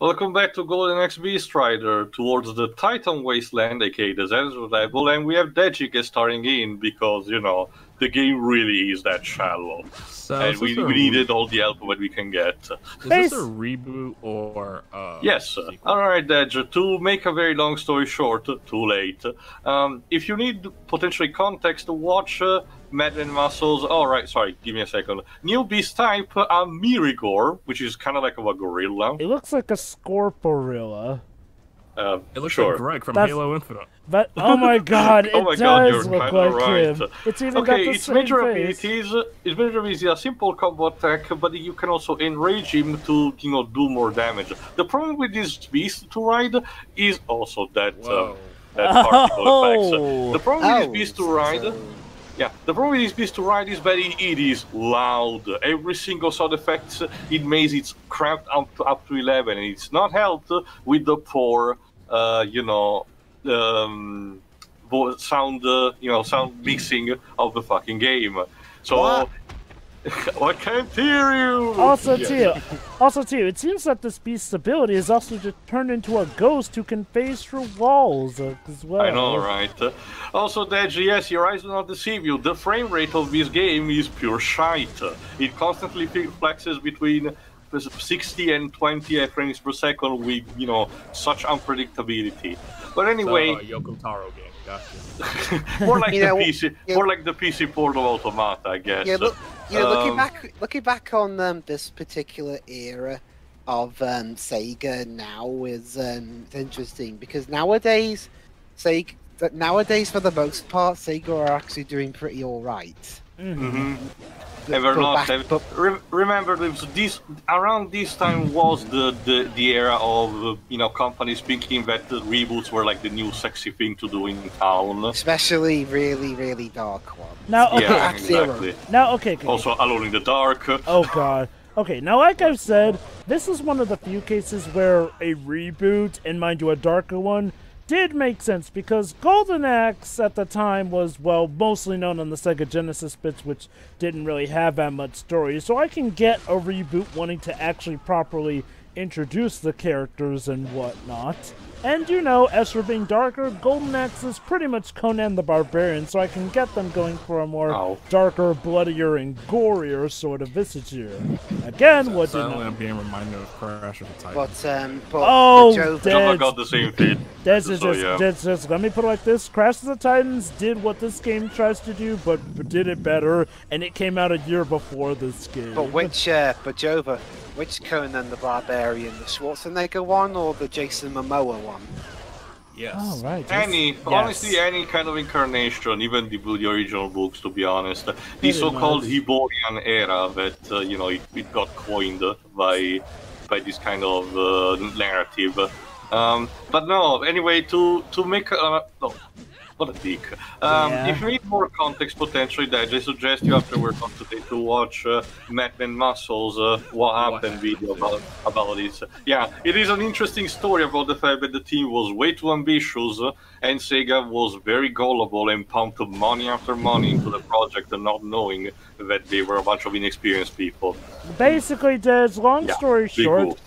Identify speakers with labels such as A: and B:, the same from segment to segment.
A: Welcome back to Golden Axe Beast Rider, towards the Titan Wasteland, aka the Desert level, and we have Dejimon starring in because, you know, the game really is that shallow.
B: So
A: and we needed all the help that we can get.
B: Is this a reboot or
A: yes. Alright, Dej, to make a very long story short, too late. If you need potentially context, watch Madman Muscles. Alright, sorry, give me a second. New beast type, Mirigor, which is kind of like a gorilla.
C: It looks like a Scorporilla.
B: It looks like Greg from Halo Infinite.
C: But oh my god, it does look like him. It's even got the
A: its
C: same
A: major
C: face.
A: its major ability is a simple combo attack, but you can also enrage him to, you know, do more damage. The problem with this beast to ride is also that particle effects. The problem with this beast to ride. Yeah, the problem with this beast to ride is that it is loud. Every single sound effect it makes it's cramped up to 11, and it's not helped with the poor, you know, sound, sound mixing of the fucking game. So. What? I can't hear you!
C: Also, too, it seems that this beast's ability is also to turn into a ghost who can phase through walls as well.
A: I know, right? Also, Deji, yes, your eyes do not deceive you. The frame rate of this game is pure shite. It constantly flexes between 60 and 20 frames per second with, you know, such unpredictability. But anyway...
B: Yoko Taro game, gotcha.
A: more like the PC port of Automata, I guess.
D: Yeah, looking back on this particular era of Sega now is interesting, because nowadays, for the most part, Sega are actually doing pretty all right.
A: Remember, around this time was the era of you know, companies thinking that the reboots were like the new sexy thing to do in town,
D: especially really dark ones.
C: Now, okay,
A: yeah, exactly.
C: Now, okay.
A: Also, Alone in the Dark.
C: Oh god. Okay, now like I've said, this is one of the few cases where a reboot, and mind you, a darker one, did make sense, because Golden Axe at the time was, well, mostly known on the Sega Genesis bits, which didn't really have that much story, so I can get a reboot wanting to actually properly introduce the characters and whatnot. And, you know, as for being darker, Golden Axe is pretty much Conan the Barbarian, so I can get them going for a more darker, bloodier, and gorier sort of visage here. Again, what did
B: I'm being reminded of Crash of the Titan.
A: Jova got the same feed.
C: Let me put it like this. Crash of the Titans did what this game tries to do, but did it better, and it came out a year before this game.
D: But Jova, which Conan the Barbarian, the Schwarzenegger one or the Jason Momoa one?
B: Yes.
C: Oh, right.
A: Honestly, any kind of incarnation, even the original books, to be honest. The so-called Hiborian era that, you know, it got coined by this kind of narrative. But no, anyway, to make... what a dick. If you need more context, potentially, I suggest you, after we're done today, to watch Madman Muscles, What Happened video about this. Yeah, it is an interesting story about the fact that the team was way too ambitious, and Sega was very gullible and pumped money after money into the project, and not knowing that they were a bunch of inexperienced people.
C: Basically, Dej, long story short,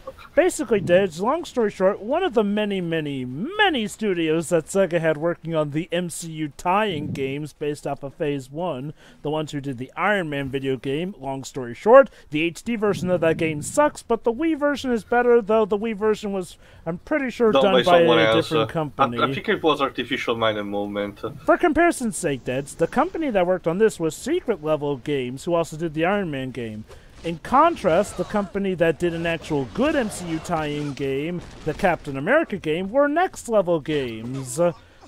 C: one of the many studios that Sega had working on the MCU tie-in games based off of Phase 1, the ones who did the Iron Man video game, long story short, the HD version of that game sucks, but the Wii version is better, though the Wii version was, I'm pretty sure, done by a different company.
A: I think it was Artificial Minded Movement.
C: For comparison's sake, Dej, the company that worked on this was Secret Level Games, who also did the Iron Man game. In contrast, the company that did an actual good MCU tie-in game, the Captain America game, were Next Level Games,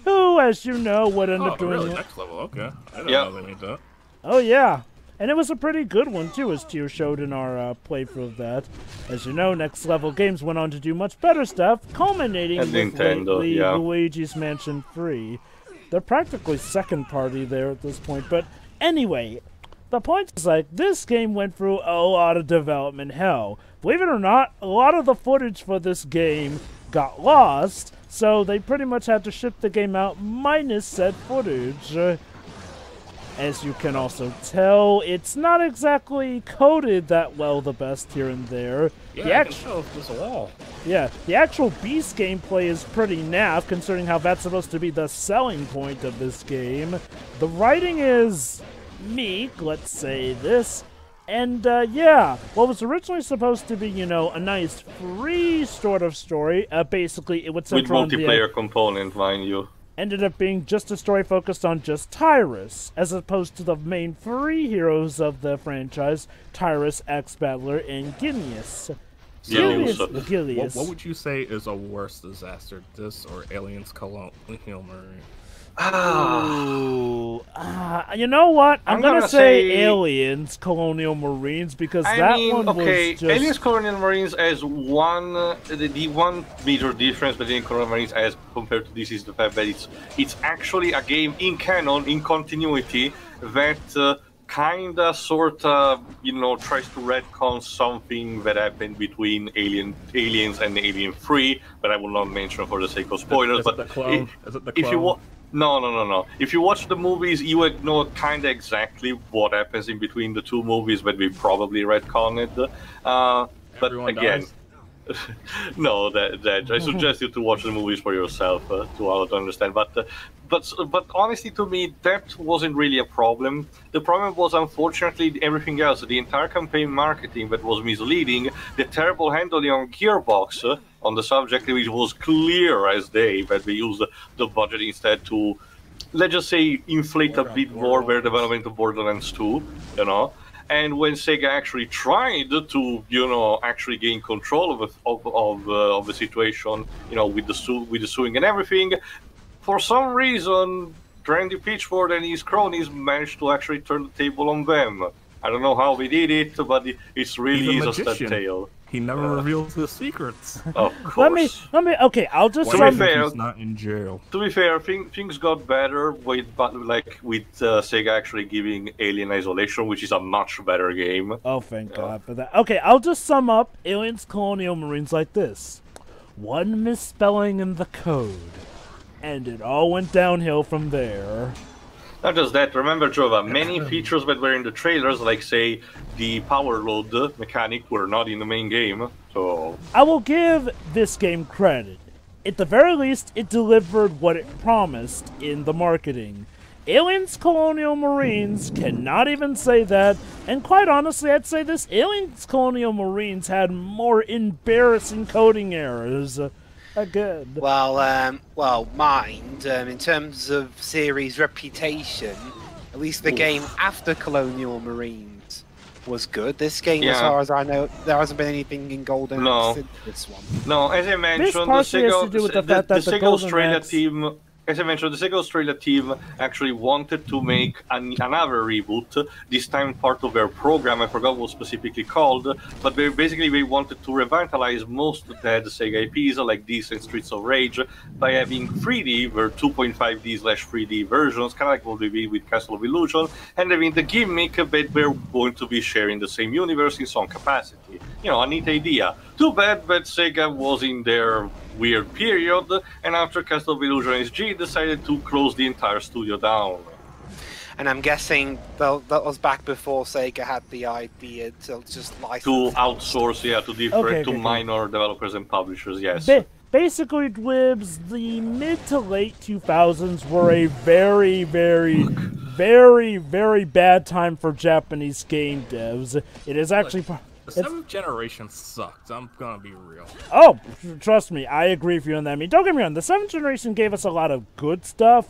C: who, as you know, would end up doing...
B: Really? Next Level, okay. I didn't know they made that.
C: Oh, yeah. And it was a pretty good one, too, as Tio showed in our playthrough of that. As you know, Next Level Games went on to do much better stuff, culminating with
A: Nintendo,
C: Luigi's Mansion 3. They're practically second party there at this point, but anyway... The point is, like, this game went through a lot of development hell. Believe it or not, a lot of the footage for this game got lost, so they pretty much had to ship the game out minus said footage. As you can also tell, it's not exactly coded that well the best here and there.
B: Yeah, I can tell there's a wall.
C: Yeah, the actual beast gameplay is pretty naff, considering how that's supposed to be the selling point of this game. The writing is meek, let's say this. And, yeah, what was originally supposed to be, you know, a nice free sort of story, basically it would center on
A: the multiplayer component, mind you.
C: Ended up being just a story focused on just Tyris, as opposed to the main three heroes of the franchise, Tyris, X-Battler, and Gilius.
B: What would you say is a worse disaster, this or Aliens Colonial Marine?
C: You know what? I'm gonna say Aliens Colonial Marines, because one was just...
A: Aliens Colonial Marines as one, the one major difference between Colonial Marines as compared to this is the fact that it's actually a game in canon, in continuity, that kinda, sorta, you know, tries to retcon something that happened between Aliens and Alien 3, but I will not mention for the sake of spoilers.
B: Is it the clone?
A: No. If you watch the movies, you would know kinda exactly what happens in between the two movies, but we probably retconned. But
B: Everyone
A: again,
B: dies?
A: no, that I suggest you to watch the movies for yourself to understand. But honestly, to me, that wasn't really a problem. The problem was, unfortunately, everything else. The entire campaign marketing that was misleading, the terrible handling on Gearbox on the subject, which was clear as day, that they used the budget instead to, let's just say, inflate a bit more their development of Borderlands 2, you know. And when Sega actually tried to, you know, actually gain control of the situation, you know, with the suing and everything, for some reason, Randy Pitchford and his cronies managed to actually turn the table on them. I don't know how they did it, but it really is a sad tale.
B: He never reveals his secrets.
A: Of course.
C: Let me. Okay, I'll just.
A: To be fair,
B: he's not in jail.
A: To be fair, things got better with Sega actually giving Alien Isolation, which is a much better game.
C: Oh, thank God for that. Okay, I'll just sum up Aliens Colonial Marines like this: one misspelling in the code, and it all went downhill from there.
A: Not just that, remember, Jova, many features that were in the trailers, like, say, the power load mechanic, were not in the main game, so...
C: I will give this game credit. At the very least, it delivered what it promised in the marketing. Aliens Colonial Marines cannot even say that, and quite honestly, I'd say this Aliens Colonial Marines had more embarrassing coding errors. Good.
D: Well, mind, in terms of series reputation, at least the game after Colonial Marines was good. This game, as far as I know, there hasn't been anything in Golden Axe since this one.
A: No, as I mentioned, the Sega Australia team... As I mentioned, the Sega Australia team actually wanted to make another reboot, this time part of their program. I forgot what specifically called, but they wanted to revitalize most dead Sega IPs like this and Streets of Rage by having 3D, their 2.5D/3D versions, kind of like what we did with Castle of Illusion, and having the gimmick that they're going to be sharing the same universe in some capacity. You know, a neat idea. Too bad that Sega was in their weird period, and after Castle of Illusion SG decided to close the entire studio down.
D: And I'm guessing that was back before Sega had the idea to just license
A: to outsource, to minor developers and publishers. Yes.
C: Basically, Dwibs, the mid to late 2000s were a very, very, very, very bad time for Japanese game devs. It is actually.
B: The 7th generation sucked, I'm gonna be real.
C: Oh, trust me, I agree with you on that. I mean, don't get me wrong, the 7th generation gave us a lot of good stuff,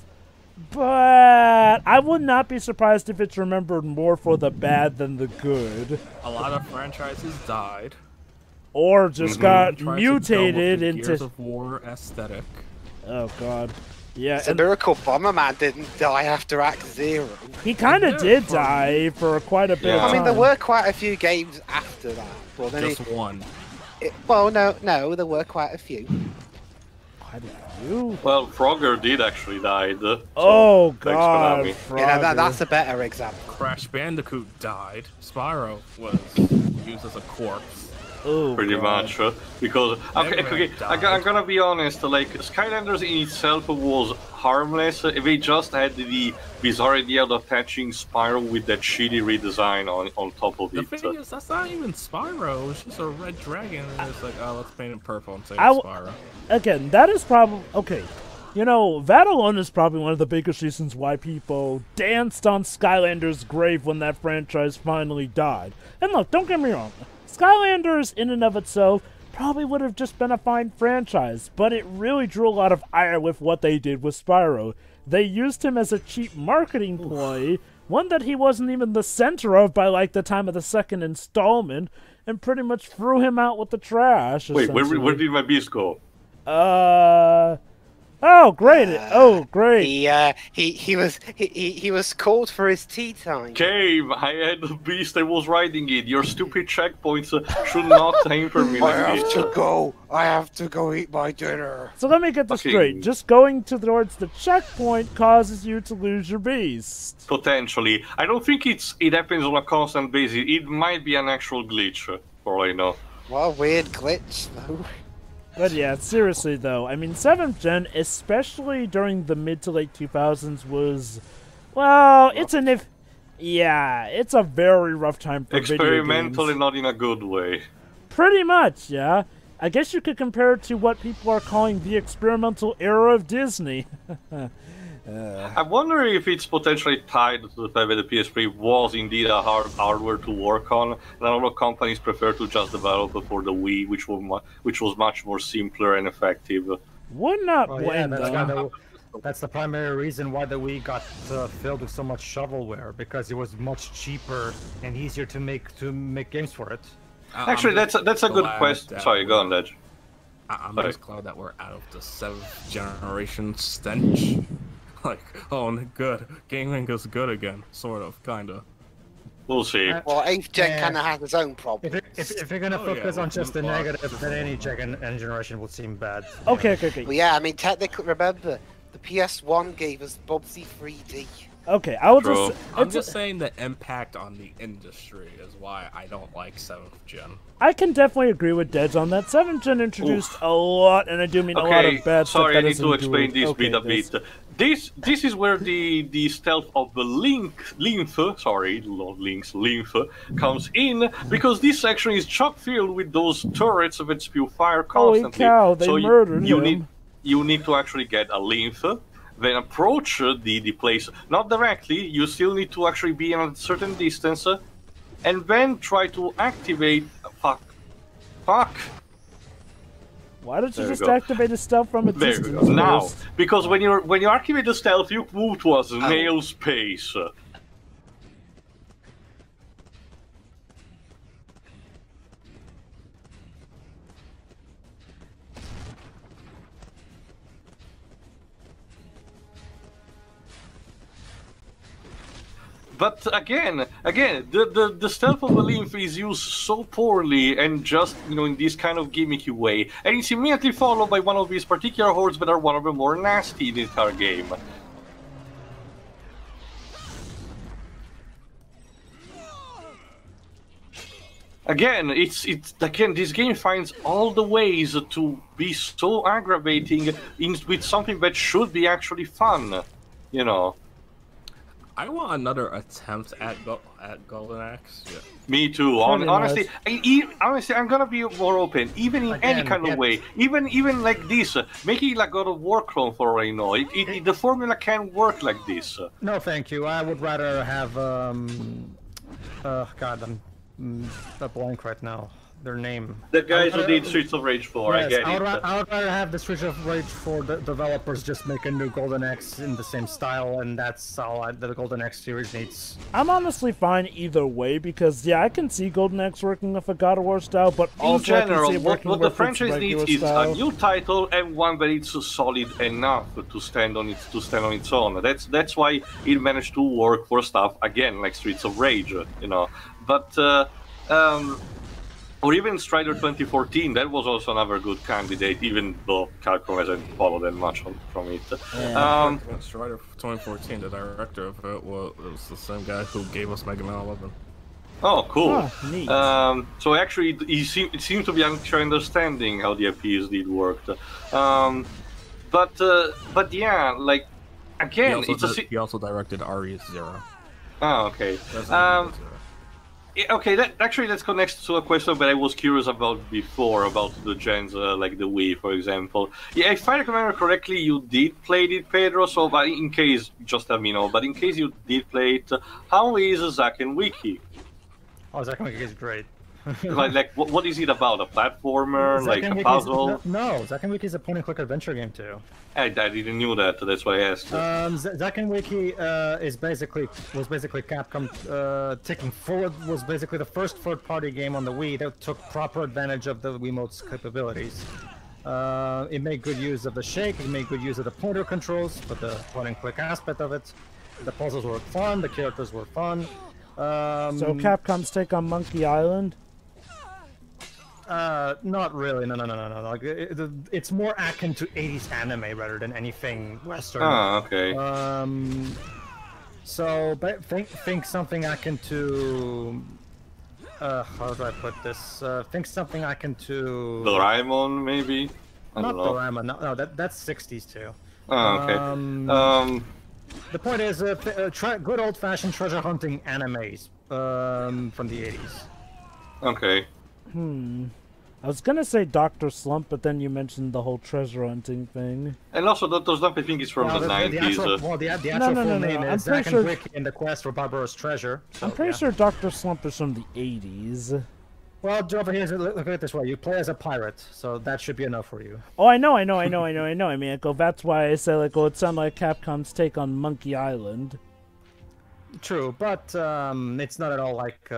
C: but I would not be surprised if it's remembered more for the bad than the good.
B: A lot of franchises died.
C: Or just got mutated into...
B: Gears of War aesthetic.
C: Oh, God. Yeah,
D: it's a miracle Bomberman didn't die after Act Zero.
C: He kind of did die for quite a bit of time.
D: I mean, there were quite a few games after that. But then
B: just one.
D: Well, no, there were quite a few.
C: Quite a few?
A: Well, Frogger did actually die.
C: Oh, God.
D: Yeah, that's a better example.
B: Crash Bandicoot died. Spyro was used as a corpse.
A: pretty much. Because okay, I'm gonna be honest. Like Skylanders in itself was harmless. They just had the bizarre idea of attaching Spyro with that shitty redesign on top of it.
B: The thing is, that's not even Spyro. It's just a red dragon, and it's like, oh, let's paint it purple and say it's Spyro.
C: Again, that is probably okay. You know, that alone is probably one of the biggest reasons why people danced on Skylanders' grave when that franchise finally died. And look, don't get me wrong, Skylanders in and of itself probably would have just been a fine franchise, but it really drew a lot of ire with what they did with Spyro. They used him as a cheap marketing ploy, one that he wasn't even the center of by like the time of the second installment, and pretty much threw him out with the trash.
A: Wait, where did my beast go?
C: Oh great! Great!
D: He was called for his tea time.
A: Came, I had the beast. I was riding it. Your stupid checkpoints should not hamper me.
D: I have to go eat my dinner.
C: So let me get this straight. Just going towards the checkpoint causes you to lose your beast.
A: Potentially, I don't think it happens on a constant basis. It might be an actual glitch, for all I know.
D: What a weird glitch, though.
C: But yeah, seriously though, I mean, 7th Gen, especially during the mid to late 2000s, was, well, it's a very rough time for video games.
A: Experimental and not in a good way.
C: Pretty much, yeah. I guess you could compare it to what people are calling the experimental era of Disney.
A: I wonder if it's potentially tied to the fact that the PS3 was indeed a hardware to work on, and a lot of companies prefer to just develop for the Wii, which was much more simpler and effective.
C: Would not blame them.
E: That's the primary reason why the Wii got filled with so much shovelware, because it was much cheaper and easier to make games for it.
A: Actually, that's a good question. Sorry, go on, Dej.
B: I'm just glad that we're out of the 7th generation stench. Like, oh, good. Gaming is good again, sort of, kinda.
A: We'll see.
D: Well, 8th Gen kind of has its own problems.
E: If you're gonna focus on just the negative, then any generation would seem bad.
C: Okay.
D: Well, yeah, I mean, technically, remember, the PS1 gave us Bubsy 3D.
C: Okay,
B: I'm just saying the impact on the industry is why I don't like 7th Gen.
C: I can definitely agree with Dej on that. 7th Gen introduced a lot, and I do mean a lot of bad stuff.
A: Sorry, I need to explain this bit a bit. This is where the stealth of the lymph comes in, because this section is chock filled with those turrets that spew fire constantly.
C: Holy cow, they murdered him.
A: You need to actually get a lymph, then approach the place, not directly, you still need to actually be in a certain distance, and then try to activate... Fuck!
C: Why don't you just activate the stealth from a distance?
A: There we go. Now, because when you activate the stealth, you move to a snail space. But again, the stealth of the lymph is used so poorly and just, in this kind of gimmicky way, and it's immediately followed by one of these particular hordes that are one of the more nasty in the entire game. Again, this game finds all the ways to be so aggravating with something that should be actually fun,
B: I want another attempt at Golden Axe. Yeah.
A: Me too. Honestly, I'm gonna be more open. Even in any kind of way, even like this, making like God of War clone for all I know. The formula can work like this.
E: No, thank you. I would rather have God, I'm a blank right now. Their name.
A: The guys who did Streets of Rage 4, yes, I get it.
E: I would rather have the Streets of Rage 4 developers just make a new Golden Axe in the same style, and that's all the Golden Axe series needs.
C: I'm honestly fine either way, because, yeah, I can see Golden Axe working with a God of War style, but also
A: in general,
C: I can see it working
A: what the franchise needs is a new title and one that is solid enough to stand on its own. That's why it managed to work for stuff, again, like Streets of Rage, But, or even Strider 2014, that was also another good candidate, even though Capcom hasn't followed that much from it.
B: Yeah, Strider 2014, the director of it was the same guy who gave us Mega Man 11.
A: Oh, cool.
C: Ah, neat.
A: So actually, it seems to be actually understanding how the IPs did work. But yeah, like again,
B: he also directed RE0.
A: Oh, okay.
B: Zero.
A: Okay, that connects to a question that I was curious about before, about the gens, like the Wii, for example. Yeah, if I remember correctly, you did play it, Pedro, so but in case, just let me know, but in case you did play it, how is Zack and Wiki?
E: Oh, Zack and Wiki is great.
A: like what is it about? A platformer, like a puzzle?
E: No, Zack and Wiki is a point-and-click adventure game too.
A: I didn't know that. That's why I asked.
E: Zack and Wiki was basically Capcom taking forward. Was basically the first third-party game on the Wii that took proper advantage of the Wiimote's capabilities. It made good use of the shake. It made good use of the pointer controls for the point-and-click aspect of it. The puzzles were fun. The characters were fun.
C: So Capcom's take on Monkey Island?
E: Not really. No. Like, it's more akin to 80s anime rather than anything Western.
A: Oh, okay.
E: But think something akin to. How do I put this? Think something akin to.
A: Doraemon, maybe.
E: Not Doraemon. No, that's 60s too.
A: Oh, okay.
E: The point is, good old-fashioned treasure hunting animes from the 80s.
A: Okay.
C: I was gonna say Dr. Slump, but then you mentioned the whole treasure hunting thing.
A: And also, Dr. Slump, I think is from the 90s.
E: The actual full name is Zack and Wiki and the Quest for Barbaros Treasure. So,
C: I'm pretty sure Dr. Slump is from the 80s.
E: Well, over here, look at it this way. You play as a pirate, so that should be enough for you.
C: Oh, I know. I mean, that's why I say, like, well, it sounded like Capcom's take on Monkey Island.
E: True, but it's not at all like...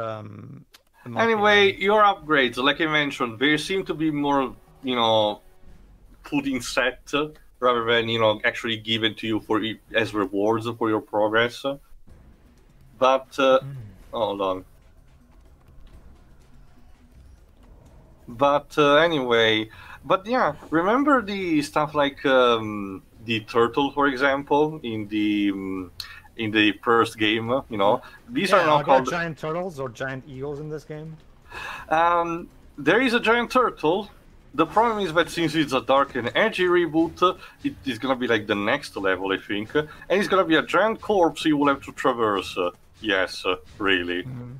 A: Anyway, your upgrades, like I mentioned, they seem to be more, put in set rather than, actually given to you as rewards for your progress. But, hold on. But anyway, yeah, remember the stuff like the turtle, for example, in the first game, These are now called
E: giant turtles or giant eagles in this game.
A: There is a giant turtle. The problem is that since it's a dark and edgy reboot, it is gonna be like the next level, I think, and it's gonna be a giant corpse you will have to traverse. Yes, really.
E: Mm-hmm.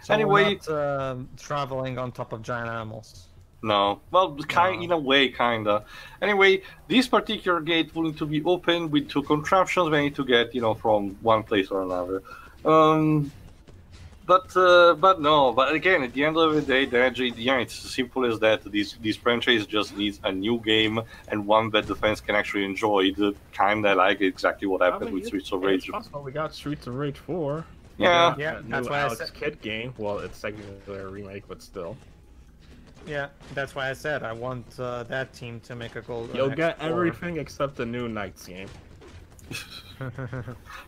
E: So
A: anyway,
E: we're not traveling on top of giant animals.
A: No, well, in a way, kinda. Anyway, this particular gate will need to be opened with two contraptions we need to get, from one place or another. But again, at the end of the day, it's as simple as that. This franchise just needs a new game and one that the fans can actually enjoy. Kinda like exactly what happened with Streets of Rage.
B: We got Streets of Rage 4.
A: Yeah,
E: that's why
B: Alex Kidd game. Well, it's technically a remake, but still.
E: Yeah, that's why I said I want that team to make a goal.
B: You'll get everything except the new Knights game.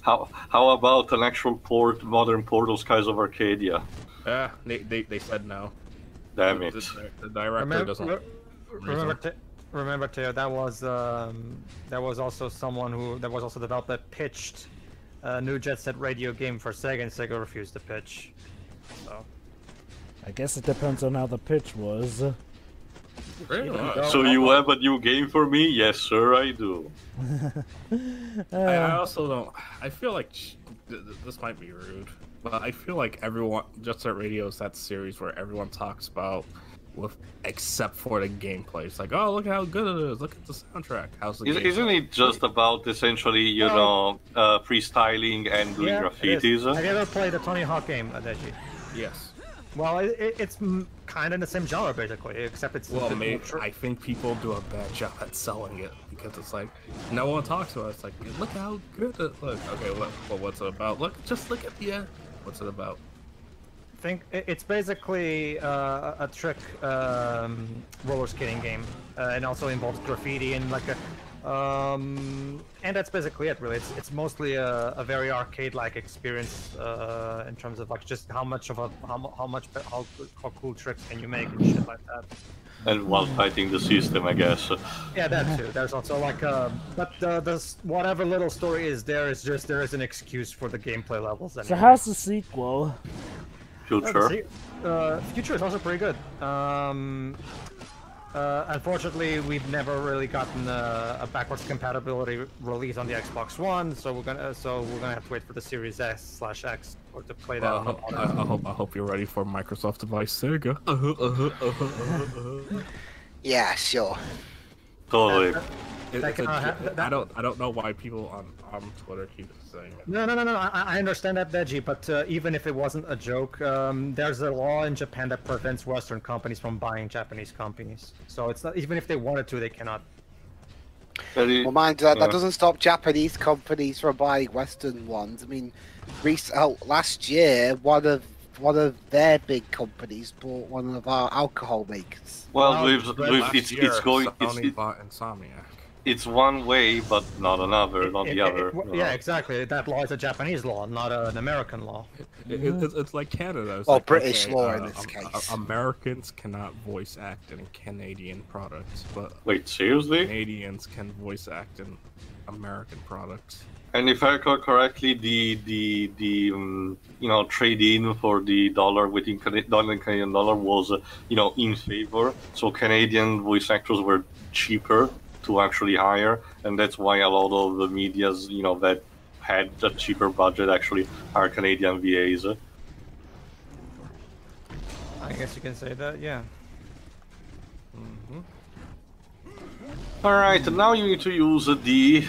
A: How about an actual modern port of Skies of Arcadia?
B: Yeah, they said no.
A: Damn it.
B: The director doesn't.
E: Remember, Teo, that was also someone that was also the developer that pitched a new Jet Set Radio game for Sega, and Sega refused to pitch. So.
C: I guess it depends on how the pitch was.
A: So you have a new game for me? Yes, sir, I do.
B: I also don't... I feel like... This might be rude, but I feel like everyone... Jet Set Radio is that series where everyone talks about... except for the gameplay. It's like, oh, look how good it is. Look at the soundtrack. How's the gameplay? Isn't
A: it just about essentially, freestyling and doing graffitis?
E: Have you ever played the Tony Hawk game, Deji?
B: Yes.
E: Well, it's kind of in the same genre, basically, except it's...
B: Well, I think people do a bad job at selling it, because it's like, no one talks about it. It's like, look how good it looks. Okay, well, what's it about? Just look at the end. What's it about?
E: Think it's basically a trick roller skating game, and also involves graffiti and like and that's basically it. Really, it's mostly a very arcade-like experience in terms of like just how cool tricks can you make and shit like that.
A: and while fighting the system, I guess.
E: Yeah, that too. There's also like, but whatever little story is there is just there is an excuse for the gameplay levels. Anyway.
C: So how's the sequel?
A: Future.
E: Future is also pretty good. Unfortunately, we've never really gotten a backwards compatibility release on the Xbox One, so we're gonna have to wait for the Series S/X or to play that.
B: I hope you're ready for Microsoft device Sega.
D: Yeah, sure.
A: Totally.
B: I don't know why people on Twitter keep saying it.
E: No. I understand that, Deji, but even if it wasn't a joke, there's a law in Japan that prevents Western companies from buying Japanese companies. So it's not, even if they wanted to, they cannot.
D: Well, mind that doesn't stop Japanese companies from buying Western ones. I mean, last year, one of their big companies bought one of our alcohol makers.
A: Well, it's going.
B: Sony bought Insomniac.
A: It's one way, but not another, not the other.
E: Yeah, exactly. That law is a Japanese law, not an American law.
B: It's like Canada. It's
D: well,
B: like,
D: British
B: okay,
D: law in this case.
B: Americans cannot voice act in Canadian products, but
A: Wait, seriously?
B: Canadians can voice act in American products.
A: And if I recall correctly, the trade-in for the dollar within dollar and Canadian dollar was in favor. So Canadian voice actors were cheaper to actually hire, and that's why a lot of the medias that had a cheaper budget actually are Canadian VAs.
E: I guess you can say that, yeah.
A: Alright, now you need to use the,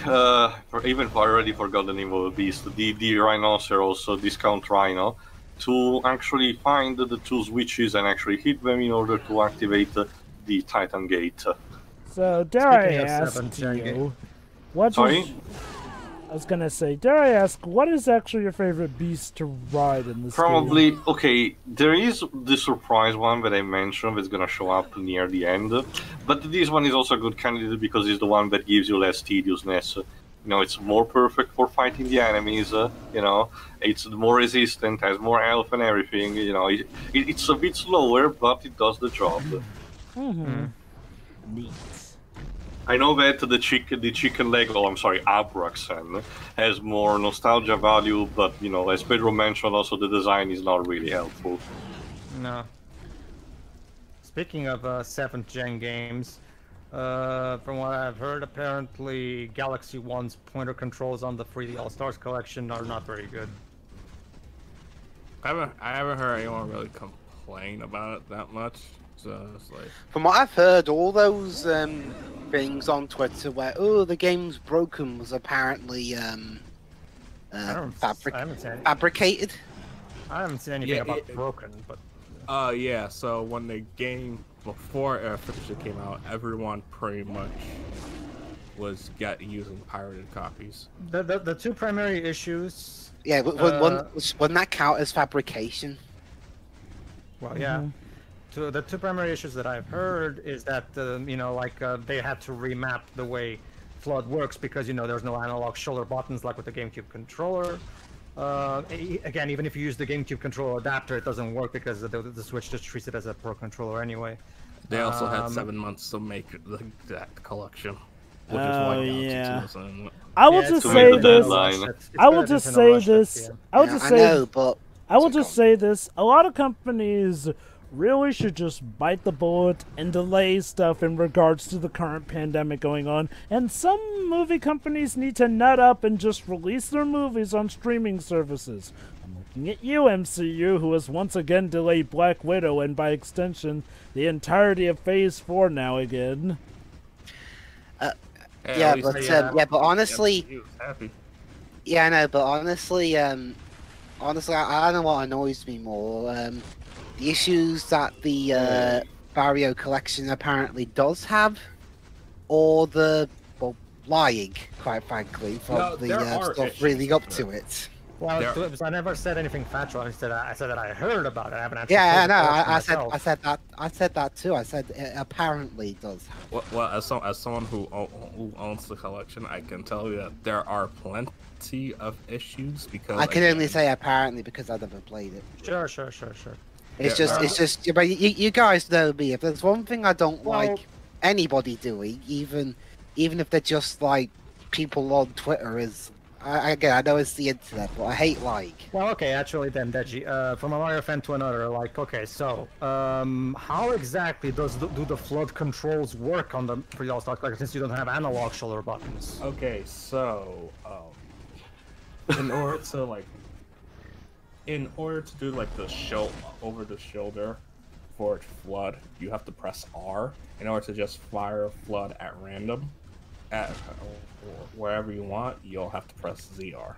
A: even I already forgot the name of the beast, the Rhinoceros Discount Rhino, to actually find the two switches and actually hit them in order to activate the Titan Gate.
C: So, dare I ask you, I was gonna say, dare I ask, what is actually your favorite beast to ride in this
A: Probably,
C: game?
A: okay, there is the surprise one that I mentioned that's gonna show up near the end, but this one is also a good candidate because it's the one that gives you less tediousness. It's more perfect for fighting the enemies, it's more resistant, has more health and everything, it's a bit slower, but it does the job.
C: Neat.
A: I know that the chicken leg, Abraxan, has more nostalgia value, but, as Pedro mentioned, also the design is not really helpful.
E: No. Speaking of 7th gen games, from what I've heard, apparently Galaxy 1's pointer controls on the 3D All-Stars collection are not very good.
B: I haven't heard anyone really complain about it that much. So it's like...
D: From what I've heard, all those things on Twitter where the game's broken was apparently fabricated.
E: I haven't seen anything about broken, but
B: yeah. So when the game before it officially came out, everyone pretty much was using pirated copies.
E: The two primary issues.
D: Yeah, wouldn't that count as fabrication?
E: Well, yeah. The two primary issues that I've heard is that they had to remap the way Flood works because there's no analog shoulder buttons like with the GameCube controller. Again, even if you use the GameCube controller adapter, it doesn't work because the Switch just treats it as a Pro controller anyway.
B: They also had 7 months to make that collection, which is why
C: I will just say this. I will just say this. I will just say this. A lot of companies really should just bite the bullet and delay stuff in regards to the current pandemic going on, and some movie companies need to nut up and just release their movies on streaming services. I'm looking at you, MCU, who has once again delayed Black Widow and by extension the entirety of Phase 4 now again.
D: But honestly, yeah, I know, but honestly, I don't know what annoys me more. The issues that the Barrio collection apparently does have, or the lying, quite frankly, from the stuff leading up to it.
E: Well, I never said anything factual. I said that I heard about it. I haven't actually.
D: Yeah, I said that too. I said it apparently does have.
B: Well, as someone who owns the collection, I can tell you that there are plenty of issues because
D: I can only say apparently because I've never played it.
E: Sure.
D: It's just. But you guys know me. If there's one thing I don't like anybody doing, even if they're just like people on Twitter, is again, I know it's the internet, but I hate like.
E: Well, okay, actually, then Deji, from a Mario fan to another, like, okay, so how exactly do the flood controls work on the pre-all stock, like, since you don't have analog shoulder buttons?
B: Okay, so in order to do like the over the shoulder for flood, you have to press R. In order to just fire flood at random, at wherever you want, you'll have to press ZR.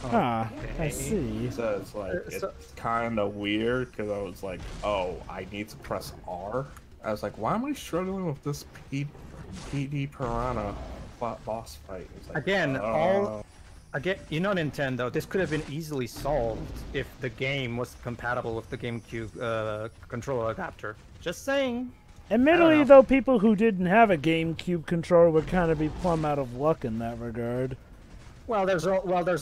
C: Huh, I see.
B: So it's like, it's kind of weird, because I was like, oh, I need to press R. I was like, why am I struggling with this PD Piranha boss fight? It's like,
E: again, you know, Nintendo, this could have been easily solved if the game was compatible with the GameCube controller adapter. Just saying.
C: Admittedly, though, people who didn't have a GameCube controller would kind of be plumb out of luck in that regard.
E: Well, there's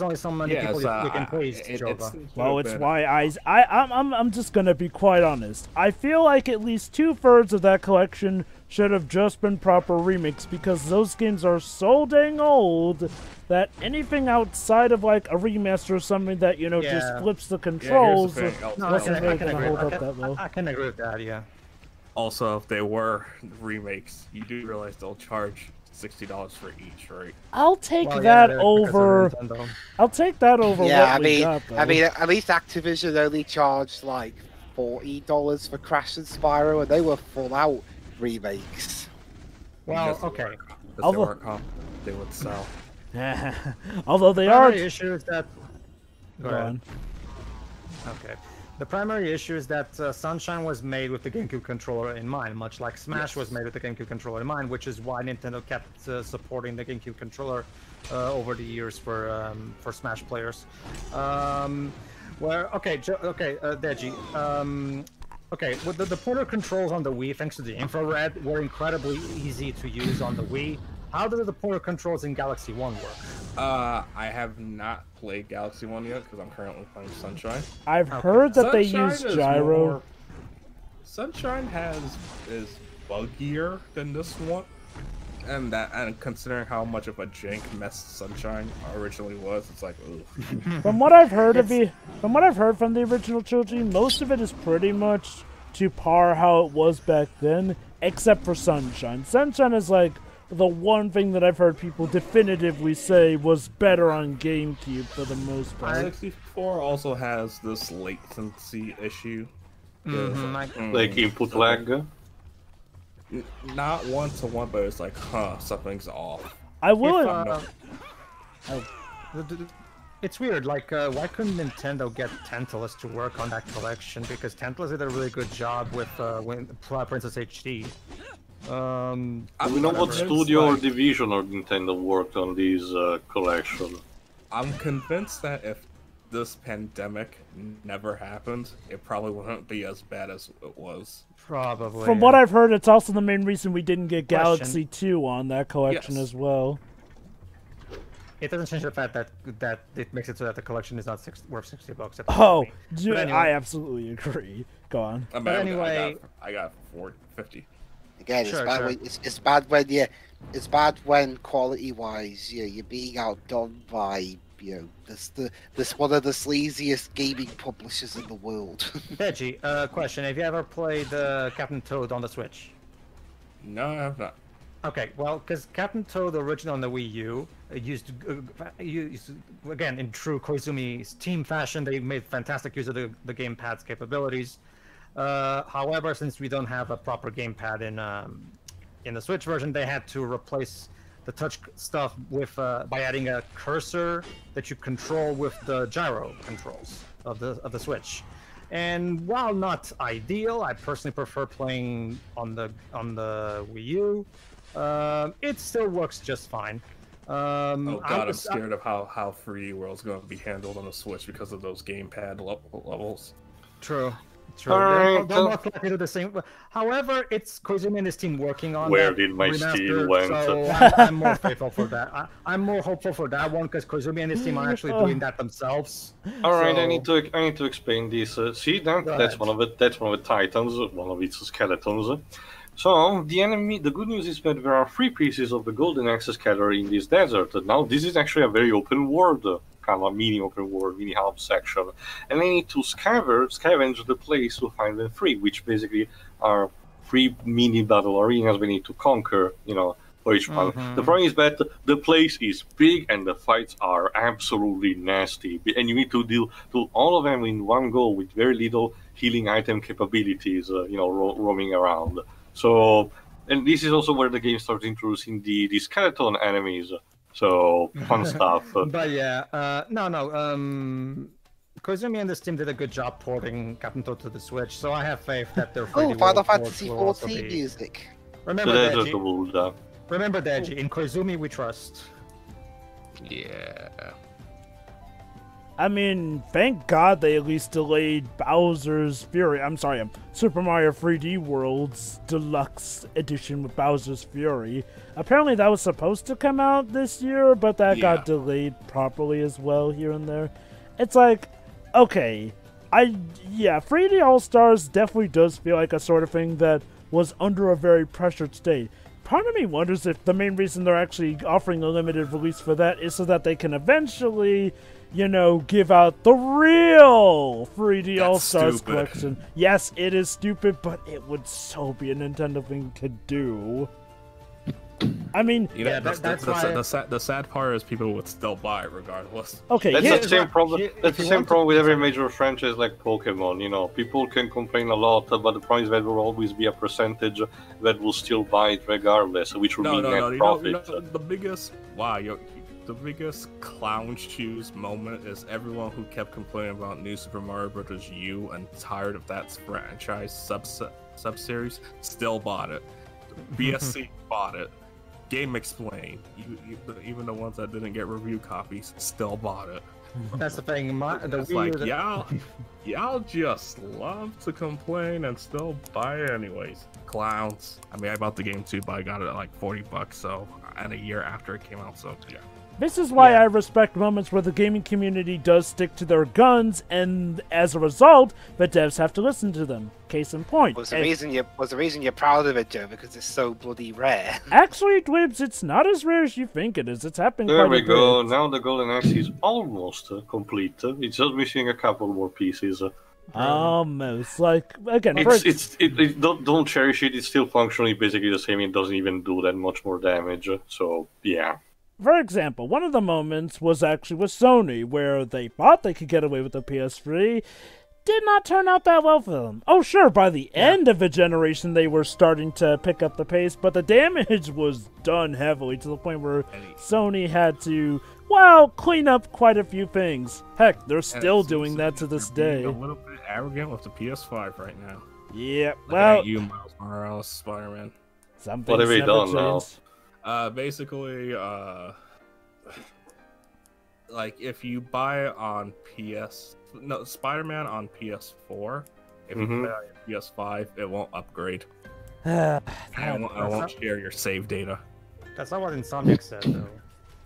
E: only so many people we can please, Jova.
C: Well, it's why I'm just gonna be quite honest. I feel like at least 2/3 of that collection should have just been proper remakes, because those games are so dang old that anything outside of like a remaster or something that, you know, just flips the controls, wasn't really gonna hold up that well.
E: I can agree with that, yeah.
B: Also, if they were remakes, you do realize they'll charge $60 for each, right?
C: I'll take that over. I'll take that over.
D: Yeah,
C: what we got, though.
D: I mean, at least Activision only charged like $40 for Crash and Spyro, and they were full-out remakes.
E: Well, okay.
B: They would sell.
C: Although they
E: the
C: are.
E: primary issue is that. Go ahead. Okay. The primary issue is that Sunshine was made with the GameCube controller in mind, much like Smash was made with the GameCube controller in mind, which is why Nintendo kept supporting the GameCube controller over the years for Smash players. Deji. Okay, with the pointer controls on the Wii, thanks to the infrared, were incredibly easy to use on the Wii. How do the pointer controls in Galaxy 1 work?
B: I have not played Galaxy 1 yet, because I'm currently playing Sunshine.
C: I've heard that they use gyro.
B: Sunshine is buggier than this one. And considering how much of a jank mess Sunshine originally was, it's like, ugh.
C: From what I've heard from the original trilogy, most of it is pretty much to par how it was back then, except for Sunshine. Sunshine is like the one thing that I've heard people definitively say was better on GameCube for the most part.
B: 64 also has this latency issue.
A: Like input lag?
B: Not one-to-one, but it's like, something's off.
C: I will.
E: It's weird, like, why couldn't Nintendo get Tantalus to work on that collection? Because Tantalus did a really good job with Princess HD.
A: I don't know what studio or division of Nintendo worked on these collection.
B: I'm convinced that if this pandemic never happened, it probably wouldn't be as bad as it was.
E: Probably.
C: From what I've heard, it's also the main reason we didn't get Galaxy 2 on that collection as well.
E: It doesn't change the fact that it makes it so that the collection is not worth $60.
C: Oh, anyway. I absolutely agree. Go on.
B: But anyway, I got $50.
D: Again, it's bad when quality-wise, you're being outdone by this one of the sleaziest gaming publishers in the world.
E: Deji, question: have you ever played Captain Toad on the Switch?
B: No, I have not.
E: Okay, well, because Captain Toad, the original on the Wii U, used again in true Koizumi's team fashion, they made fantastic use of the gamepad's capabilities. However, since we don't have a proper gamepad in the Switch version, they had to replace the touch stuff with by adding a cursor that you control with the gyro controls of the Switch. And while not ideal, I personally prefer playing on the Wii U. It still works just fine.
B: Oh god, I'm scared of how 3D World's going to be handled on the Switch because of those gamepad levels.
E: True. True.
A: Alright,
E: They're not likely to do the same. However, it's Koizumi and his team working on
A: Where
E: that
A: did my steel
E: remastered,
A: went?
E: so I'm more faithful for that. I'm more hopeful for that one because Koizumi and his team are actually doing that themselves.
A: Alright,
E: so...
A: I need to explain this. See, that's one of the titans, one of its skeletons. So the good news is that there are 3 pieces of the golden axe scattered in this desert. Now this is actually a very open world, kind of a mini open world, mini hub section, and I need to scavenge the place to find the 3, which basically are 3 mini battle arenas we need to conquer, for each one. The problem is that the place is big and the fights are absolutely nasty, and you need to deal to all of them in one go with very little healing item capabilities, roaming around. So, and this is also where the game starts introducing the skeleton enemies. So, fun stuff.
E: But yeah, Koizumi and this team did a good job porting Captain Toad to the Switch, so I have faith that their 3D
D: Final
E: World
D: Fantasy
E: ports will also
D: XIV
E: be...
D: music.
E: Remember,
A: So that's just the rule,
E: Remember, Deji, in Koizumi we trust.
B: Yeah.
C: I mean, thank God they at least delayed Bowser's Fury. I'm sorry, Super Mario 3D World's Deluxe Edition with Bowser's Fury. Apparently that was supposed to come out this year, but that got delayed properly as well here and there. It's like, okay, 3D All-Stars definitely does feel like a sort of thing that was under a very pressured state. Part of me wonders if the main reason they're actually offering a limited release for that is so that they can eventually, give out the real 3D All-Stars collection. Yes, it is stupid, but it would so be a Nintendo thing to do. I mean,
B: the sad part is people would still buy it regardless.
C: Okay,
A: that's the same problem. That's the same problem with every major franchise like Pokemon. People can complain a lot, but the point is that there will always be a percentage that will still buy it regardless, which will mean net profit.
B: The biggest clown shoes moment is everyone who kept complaining about New Super Mario Bros. U and tired of that franchise sub-series still bought it. BSC bought it. Game Explain, even the ones that didn't get review copies, still bought it.
E: That's the thing.
B: Y'all just love to complain and still buy it anyways. Clowns. I mean, I bought the game too, but I got it at like $40, so, and a year after it came out, so yeah.
C: This is why I respect moments where the gaming community does stick to their guns, and as a result, the devs have to listen to them. Case in point.
D: Was the reason you're proud of it, Joe? Because it's so bloody rare.
C: Actually, Dwibs, it's not as rare as you think it is. It's happening quite a bit.
A: There we go. Now the Golden Axe is almost complete. It's just missing a couple more pieces.
C: Almost. Like, again,
A: don't cherish it. It's still functionally basically the same. It doesn't even do that much more damage. So, yeah.
C: For example, one of the moments was actually with Sony, where they thought they could get away with the PS3. Did not turn out that well for them. Oh, sure, by the end of the generation, they were starting to pick up the pace, but the damage was done heavily to the point where Sony had to, clean up quite a few things. Heck, they're still doing that to this day.
B: A little bit arrogant with the PS5 right now.
C: Yeah,
B: well... At you, Miles Morales, Spider-Man.
C: What have they done now?
B: Basically, like if you buy it on Spider-Man on PS4, if you buy it on PS5, it won't upgrade. I won't share your save data.
E: That's not what Insomniac said, though.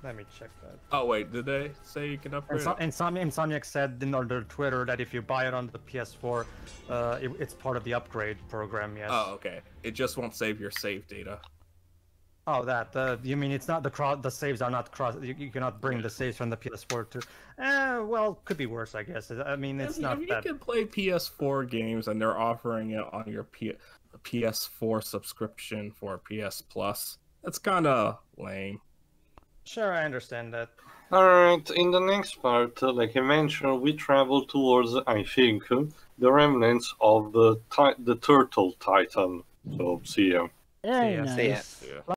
E: Let me check that.
B: Oh wait, did they say you can upgrade?
E: Insomniac said on their Twitter that if you buy it on the PS4, it's part of the upgrade program. Yes.
B: Oh, okay. It just won't save your save data.
E: Oh, that. You mean it's not the saves are not cross. You cannot bring the saves from the PS4 to. Well, could be worse, I guess. I mean, it's not that.
B: You can play PS4 games, and they're offering it on your PS4 subscription for PS Plus. That's kind of lame.
E: Sure, I understand that.
A: Alright, in the next part, like I mentioned, we travel towards, I think, the remnants of the Turtle Titan. So, see ya.
C: Very nice.
D: See ya.